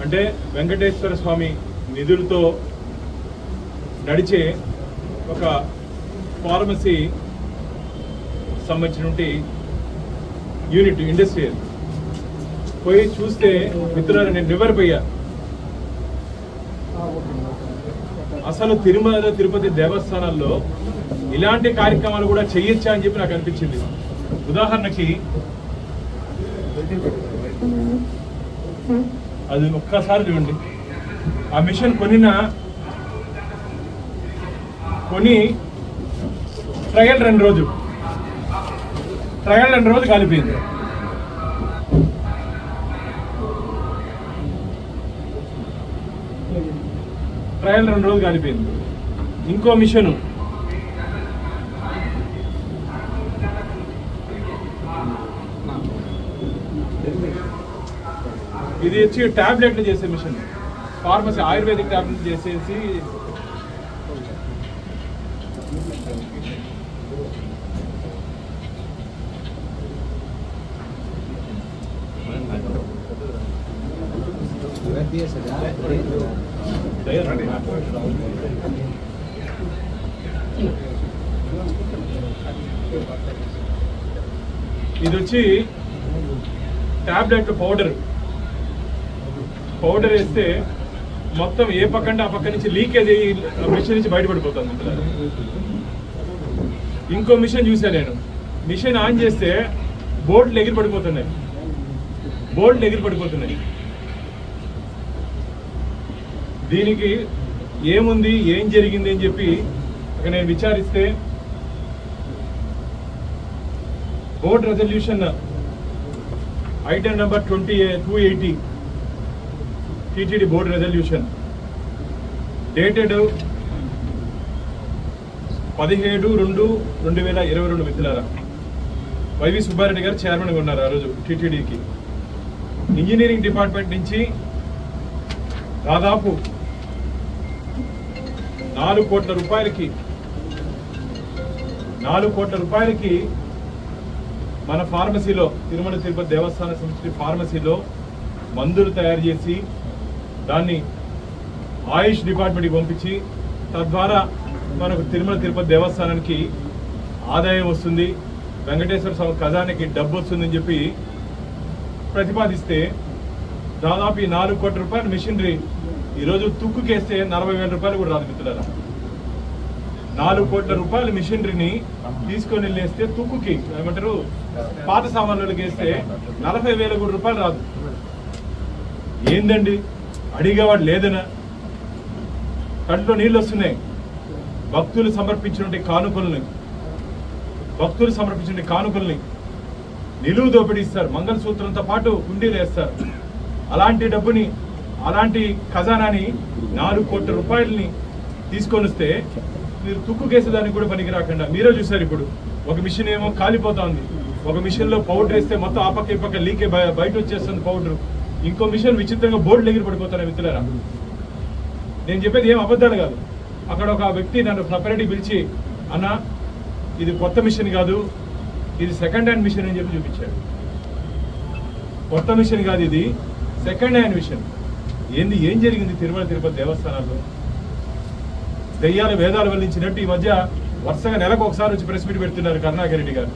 అంటే వెంకటేశ్వర స్వామి నిధులతో నడిచే ఒక ఫార్మసీ సంబంధించిన యూనిట్ ఇండస్ట్రియల్ పోయి చూస్తే మిత్రులారా నేను నివ్వెరపోయా. అసలు తిరుమల తిరుపతి దేవస్థానాల్లో ఇలాంటి కార్యక్రమాలు కూడా చేయొచ్చా అని చెప్పి నాకు అనిపించింది. ఉదాహరణకి అది ఒక్కసారి చూడండి. ఆ మిషన్ కొని ట్రయల్ 2 రోజులు కాలిపోయింది. ట్రయల్ 2 రోజులు కాలిపోయింది. ఇంకో మిషను ఇది వచ్చి టాబ్లెట్లు చేసే మిషన్, ఫార్మసీ ఆయుర్వేదిక్ టాబ్లెట్లు చేసేసి ఇది వచ్చి టాబ్లెట్ పౌడర్ వేస్తే మొత్తం ఏ పక్కంటే ఆ పక్క నుంచి లీకేజ్ అయ్యి మిషన్ నుంచి బయటపడిపోతుంది. ఇంకో మిషన్ చూసా నేను. మిషన్ ఆన్ చేస్తే బోర్డులు ఎగిరి పడిపోతున్నాయి. దీనికి ఏముంది, ఏం జరిగింది అని చెప్పి అక్కడ నేను విచారిస్తే board resolution item number 280 TTD board resolution dated 17/2/2022 మిత్రులారా. వైవి సుబ్బారెడ్డి గారు చైర్మన్గా ఉన్నారు ఆ రోజు టీటీడీకి. ఇంజనీరింగ్ డిపార్ట్మెంట్ నుంచి దాదాపు 4 కోట్ల రూపాయలకి మన ఫార్మసీలో తిరుమల తిరుపతి దేవస్థాన సంస్థ ఫార్మసీలో మందులు తయారు చేసి దాన్ని ఆయుష్ డిపార్ట్మెంట్కి పంపించి తద్వారా మనకు తిరుమల తిరుపతి దేవస్థానానికి ఆదాయం వస్తుంది, వెంకటేశ్వర స్వామి ఖజానాకి డబ్బు వస్తుందని చెప్పి ప్రతిపాదిస్తే దాదాపు ఈ 4 కోట్ల రూపాయల మిషనరీ ఈరోజు తుక్కుకేస్తే 40,000 రూపాయలు కూడా రాదు మిత్రులారా. 4 కోట్ల రూపాయల మిషనరీని తీసుకొని వెళ్ళేస్తే తుక్కుకి ఏమంటారు పాత సామాన్లకి వేస్తే 40,000 రూపాయలు రాదు. ఏందండి అడిగేవాడు లేదనా? కంట్లో నీళ్ళు వస్తున్నాయి. భక్తులు సమర్పించిన కానుకల్ని నిలువు దోపిడీ ఇస్తారు. మంగళసూత్రంతో పాటు హుండీలు వేస్తారు. అలాంటి డబ్బుని, అలాంటి ఖజానాని 4 కోట్ల రూపాయలని తీసుకొని వస్తే మీరు తుక్కు కేసేదానికి కూడా పనికి రాకుండా మీరే చూసారు. ఇప్పుడు ఒక మిషన్ ఏమో కాలిపోతా ఉంది, ఒక మిషన్లో పౌడర్ వేస్తే మొత్తం ఆ పక్క ఈ పక్క లీకే బయట వచ్చేస్తుంది పౌడర్. ఇంకో మిషన్ విచిత్రంగా బోర్డులు ఎగిరి పడిపోతారు మిత్రులారా. నేను చెప్పేది ఏం అబద్ధాలు కాదు. అక్కడ ఒక వ్యక్తి నన్ను సపరేట్గా పిలిచి, అన్న ఇది కొత్త మిషన్ కాదు, ఇది సెకండ్ హ్యాండ్ మిషన్ అని చెప్పి చూపించాడు. కొత్త మిషన్ కాదు, ఇది సెకండ్ హ్యాండ్ మిషన్. ఏం జరిగింది తిరుమల తిరుపతి దేవస్థానాల్లో? దెయ్యాలు వేదాలు వల్లించినట్టు ఈ మధ్య వరుసగా నెలకు ఒకసారి వచ్చి ప్రెస్ మీట్ పెడుతున్నారు కరుణాకర్ రెడ్డి గారు.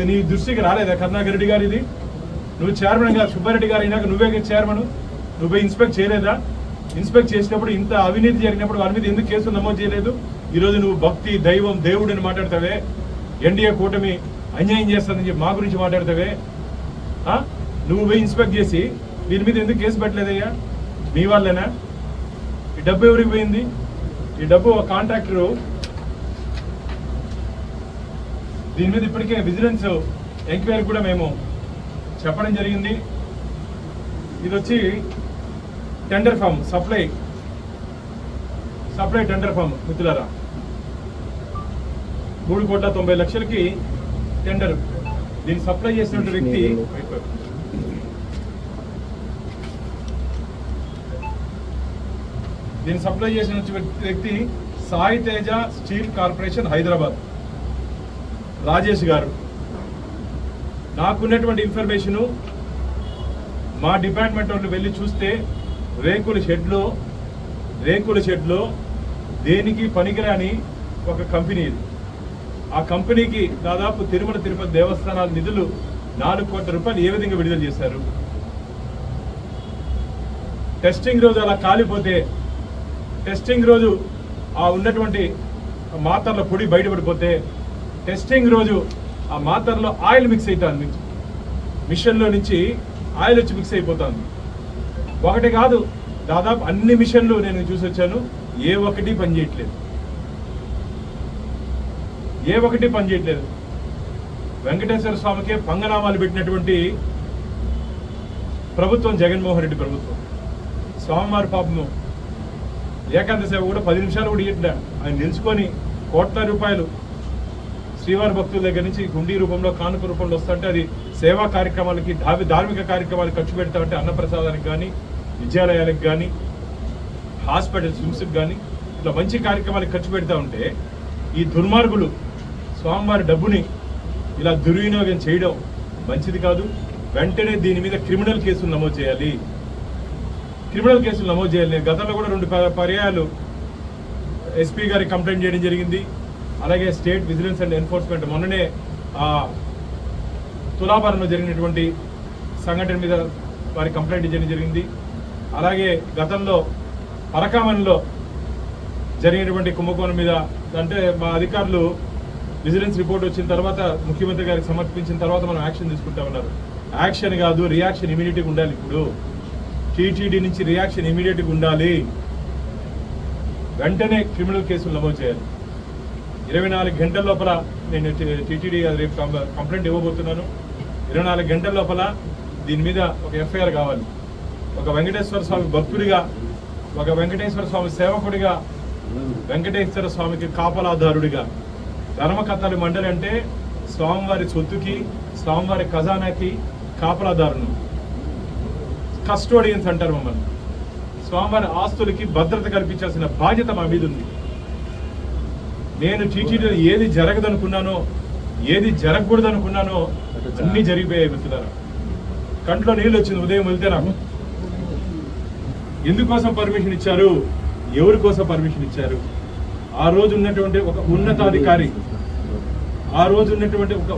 నీ దృష్టికి రాలేదా కరుణాకర్ రెడ్డి గారు? ఇది నువ్వు చైర్మన్ గా సుబ్బారెడ్డి గారు అయినాక నువ్వే చైర్మన్, నువ్వే ఇన్స్పెక్ట్ చేయలేదా? ఇన్స్పెక్ట్ చేసినప్పుడు ఇంత అవినీతి జరిగినప్పుడు వారి మీద ఎందుకు కేసులు నమోదు చేయలేదు? ఈరోజు నువ్వు భక్తి, దైవం, దేవుడు అని మాట్లాడతావే, ఎన్డీఏ కూటమి అన్యాయం చేస్తుందని చెప్పి మా గురించి మాట్లాడతావే. నువ్వు పోయి ఇన్స్పెక్ట్ చేసి వీరి మీద ఎందుకు కేసు పెట్టలేదయ్యా? మీ వాళ్ళేనా? ఈ డబ్బు ఎవరికి పోయింది? ఈ డబ్బు కాంట్రాక్టరు, దీని మీద ఇప్పటికే విజిలెన్స్ ఎంక్వైరీ కూడా మేము చెప్పడం జరిగింది. ఇది వచ్చి tender form, supply tender form మిత్రులారా. 3,90,00,000కి టెండర్. దీన్ని సప్లై చేసినటువంటి వ్యక్తి సాయి తేజ స్టీల్ కార్పొరేషన్ హైదరాబాద్ రాజేష్ గారు. నాకున్నటువంటి ఇన్ఫర్మేషను మా డిపార్ట్మెంట్ వాళ్ళు వెళ్ళి చూస్తే రేకుల షెడ్లో దేనికి పనికిరాని ఒక కంపెనీ ఇది. ఆ కంపెనీకి దాదాపు తిరుమల తిరుపతి దేవస్థానాల నిధులు 4 కోట్ల రూపాయలు ఏ విధంగా విడుదల చేశారు? టెస్టింగ్ రోజు అలా కాలిపోతే, టెస్టింగ్ రోజు ఆ ఉన్నటువంటి మాత్రల పొడి బయటపడిపోతే, టెస్టింగ్ రోజు ఆ మాత్రలో ఆయిల్ మిక్స్ అవుతుంది, మిషన్లో నుంచి ఆయిల్ వచ్చి మిక్స్ అయిపోతుంది. ఒకటి కాదు, దాదాపు అన్ని మిషన్లు నేను చూసి వచ్చాను, ఏ ఒక్కటి పనిచేయట్లేదు. వెంకటేశ్వర స్వామికే పంగనామాలు పెట్టినటువంటి ప్రభుత్వం జగన్మోహన్ రెడ్డి ప్రభుత్వం. స్వామివారి పాపము ఏకాంత సేవ కూడా 10 నిమిషాలు కూడా ఇట్లా ఆయన నిలుచుకొని కోట్ల రూపాయలు శ్రీవారి భక్తుల దగ్గర నుంచి హుండీ రూపంలో, కానుక రూపంలో వస్తుంటే అది సేవా కార్యక్రమాలకి, ధార్మిక కార్యక్రమాలకు ఖర్చు పెడతా ఉంటే, అన్నప్రసాదానికి కానీ, విద్యాలయాలకు కానీ, హాస్పిటల్ స్విమ్స్కి కానీ ఇట్లా మంచి కార్యక్రమాలకు ఖర్చు పెడతా ఉంటే, ఈ దుర్మార్గులు స్వామివారి డబ్బుని ఇలా దుర్వినియోగం చేయడం మంచిది కాదు. వెంటనే దీని మీద క్రిమినల్ కేసులు నమోదు చేయాలి. గతంలో కూడా 2 పర్యాయాలు ఎస్పీ గారికి కంప్లైంట్ చేయడం జరిగింది. అలాగే స్టేట్ విజిలెన్స్ అండ్ ఎన్ఫోర్స్మెంట్ మొన్ననే తులాభారంలో జరిగినటువంటి సంఘటన మీద వారి కంప్లైంట్ చేయడం జరిగింది. అలాగే గతంలో పరకామణిలో జరిగినటువంటి కుంభకోణం మీద అంటే మా అధికారులు విజిలెన్స్ రిపోర్ట్ వచ్చిన తర్వాత ముఖ్యమంత్రి గారికి సమర్పించిన తర్వాత మనం యాక్షన్ తీసుకుంటామన్నారు. యాక్షన్ కాదు, రియాక్షన్ ఇమీడియట్గా ఉండాలి. ఇప్పుడు టీటీడీ నుంచి రియాక్షన్ ఇమీడియట్గా ఉండాలి. వెంటనే క్రిమినల్ కేసులు నమోదు చేయాలి. 24 గంటల లోపల నేను టీటీడీ రేపు కంప్లైంట్ ఇవ్వబోతున్నాను. 24 గంటల లోపల దీని మీద ఒక ఎఫ్ఐఆర్ కావాలి. ఒక వెంకటేశ్వర స్వామి భక్తుడిగా, ఒక వెంకటేశ్వర స్వామి సేవకుడిగా, వెంకటేశ్వర స్వామికి కాపలాదారుడిగా, ధర్మకర్తల మండలి అంటే స్వామివారి సొత్తుకి, స్వామివారి ఖజానాకి కాపలాదారును, కస్టోడియన్స్ అంటారు మమ్మల్ని. స్వామివారి ఆస్తులకి భద్రత కల్పించాల్సిన బాధ్యత మా మీద ఉంది. నేను టీటీడీలో ఏది జరగదనుకున్నానో, ఏది జరగకూడదనుకున్నానో అన్నీ జరిగిపోయాయి మిత్రులారా. కంట్లో నీళ్ళు వచ్చింది ఉదయం వెళ్తే నాకు. ఎందుకోసం పర్మిషన్ ఇచ్చారు, ఎవరి కోసం పర్మిషన్ ఇచ్చారు? ఆ రోజు ఉన్నటువంటి ఒక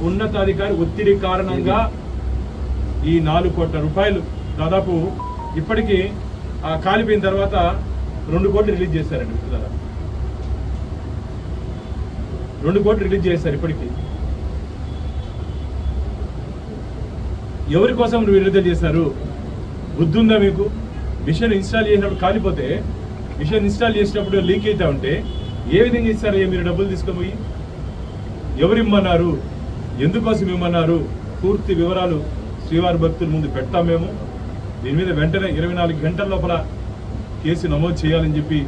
ఉన్నతాధికారి ఒత్తిడి కారణంగా ఈ 4 కోట్ల రూపాయలు దాదాపు ఇప్పటికీ కాలిపోయిన తర్వాత 2 కోట్లు రిలీజ్ చేశారండి మిత్రులారా. 2 కోట్లు రిలీజ్ చేశారు. ఇప్పటికీ ఎవరి కోసం విడుదల చేశారు? బుద్ధి ఉందా మీకు? మిషన్ ఇన్స్టాల్ చేసినప్పుడు కాలిపోతే, మిషన్ ఇన్స్టాల్ చేసినప్పుడు లీక్ అవుతా ఉంటే ఏ విధంగా ఇస్తారు? మీరు డబ్బులు తీసుకొని పోయి ఎవరు ఇమ్మన్నారు, ఎందుకోసం ఇమ్మన్నారు? పూర్తి వివరాలు శ్రీవారి భక్తుల ముందు పెడతాం మేము. దీని మీద వెంటనే 24 గంటల లోపల కేసు నమోదు చేయాలని చెప్పి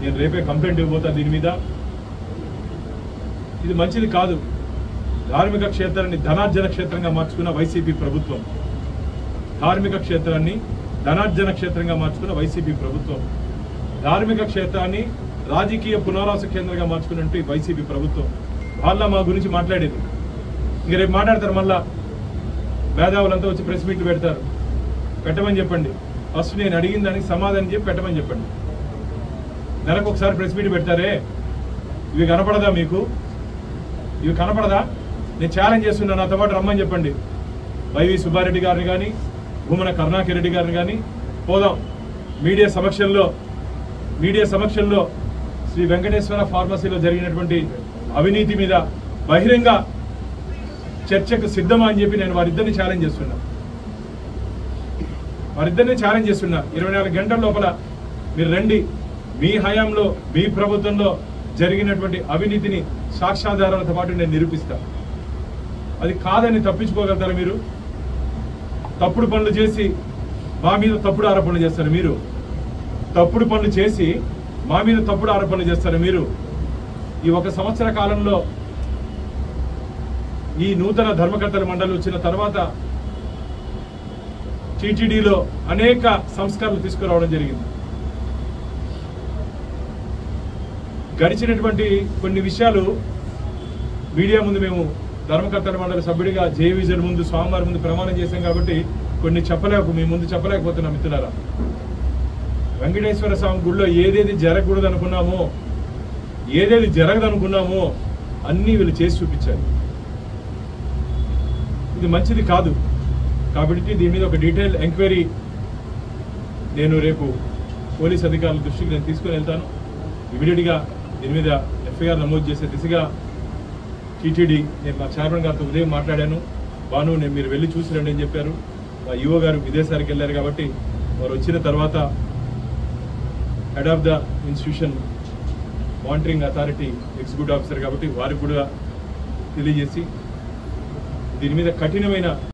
నేను రేపే కంప్లైంట్ ఇవ్వబోతాను దీని మీద. ఇది మంచిది కాదు. ధార్మిక క్షేత్రాన్ని ధనార్జన క్షేత్రంగా మార్చుకున్న వైసీపీ ప్రభుత్వం, ధార్మిక క్షేత్రాన్ని ధనార్జన క్షేత్రంగా మార్చుకున్న వైసీపీ ప్రభుత్వం, ధార్మిక క్షేత్రాన్ని రాజకీయ పునరావాస కేంద్రంగా మార్చుకున్నట్టు వైసీపీ ప్రభుత్వం. వాళ్ళ మా గురించి మాట్లాడేది. ఇంక రేపు మాట్లాడతారు, మళ్ళా మేధావులంతా వచ్చి ప్రెస్ మీట్లు పెడతారు. పెట్టమని చెప్పండి. ఫస్ట్ నేను అడిగిన దానికి సమాధానం చెప్పి పెట్టమని చెప్పండి. నెలకు ఒకసారి ప్రెస్ మీట్ పెడతారే, ఇవి కనపడదా మీకు? ఇవి కనపడదా? నేను ఛాలెంజ్ చేస్తున్నా, నాతో పాటు రమ్మని చెప్పండి. వైవి సుబ్బారెడ్డి గారిని కానీ, భూమన కరుణాకర్ రెడ్డి గారిని కానీ పోదాం. మీడియా సమక్షంలో శ్రీ వెంకటేశ్వర ఫార్మసీలో జరిగినటువంటి అవినీతి మీద బహిరంగ చర్చకు సిద్ధమా అని చెప్పి నేను వారిద్దరిని ఛాలెంజ్ చేస్తున్నా. 24 గంటల లోపల మీరు రండి. మీ హయాంలో, మీ ప్రభుత్వంలో జరిగినటువంటి అవినీతిని సాక్ష్యాధారాలతో పాటు నేను నిరూపిస్తా. అది కాదని తప్పించుకోగలుగుతారా మీరు? తప్పుడు పనులు చేసి మా మీద తప్పుడు ఆరోపణలు చేస్తారు మీరు. తప్పుడు పనులు చేసి మా మీద తప్పుడు ఆరోపణలు చేస్తారు మీరు. ఈ 1 సంవత్సర కాలంలో ఈ నూతన ధర్మకర్తల మండలి వచ్చిన తర్వాత టీటీడీలో అనేక సంస్కరణలు తీసుకురావడం జరిగింది. గడిచినటువంటి కొన్ని విషయాలు మీడియా ముందు మేము ధర్మకర్తల మండలి సభ్యుడిగా జేవిజన్ ముందు, స్వామివారి ముందు ప్రమాణం చేశాం కాబట్టి కొన్ని మీ ముందు చెప్పలేకపోతున్నాం మిత్రులారా. వెంకటేశ్వర స్వామి గుడిలో ఏదేది జరగకూడదు అనుకున్నామో, ఏదేది జరగదనుకున్నామో అన్నీ వీళ్ళు చేసి చూపించారు. ఇది మంచిది కాదు. కాబట్టి దీని మీద ఒక డీటెయిల్ ఎంక్వైరీ నేను రేపు పోలీస్ అధికారుల దృష్టికి నేను తీసుకుని వెళ్తాను. ఇమీడియట్గా దీని మీద ఎఫ్ఐఆర్ నమోదు చేసే దిశగా టీటీడీ నేను మా చైర్మన్ గారితో ఉదయం మాట్లాడాను. బాను మీరు వెళ్ళి చూసి రండి అని చెప్పారు. మా ఈఓ గారు విదేశాలకు వెళ్ళారు కాబట్టి వారు వచ్చిన తర్వాత head of the institution monitoring authority executive officer కాబట్టి వారికి కూడా తెలియజేసి దీని మీద కఠినమైన